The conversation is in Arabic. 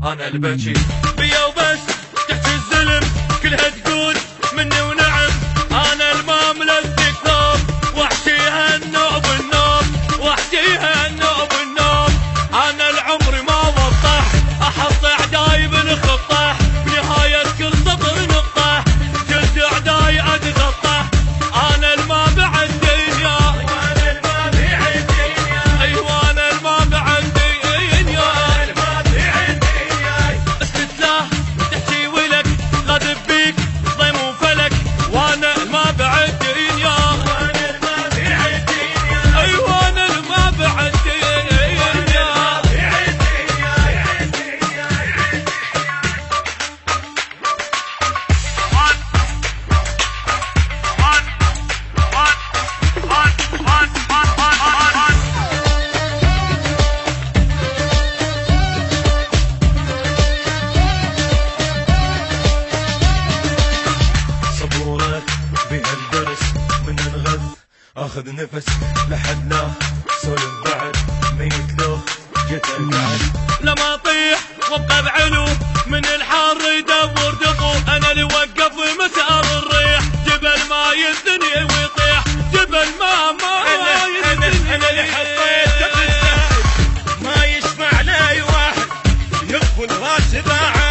انا البكي بيا وبس تحت الزلم كلها تقول مني ونعم. انا المملكة ثوب وحشيها النوب النوب وحشيها النوب النوب. انا العمر ما وضح احط اعداي بالخطه بنهاية كل سطر نقطه جلد اعداي اتغطى. انا الما بعد دنيا وانا الما بعد دنيا ايوه انا الما بعد دنيا الما بعد دنيا. استتلاه تحكي ولك غاذب بيك ضيم وفلك وانا الما بعد دنيا وانا الما بعد دنيا ايوه انا الما بعد دنيا. بهالدرس من الغث اخذ نفس لحد لا سولف بعد ميت لو جيت القعد لما اطيح وابقى بعلو من الحر يدور دفو. انا اللي وقف مسار الريح جبل ما يثني ويطيح جبل ما يثني. انا اللي حطيت ما يشفع لي واحد يقبل راس باعه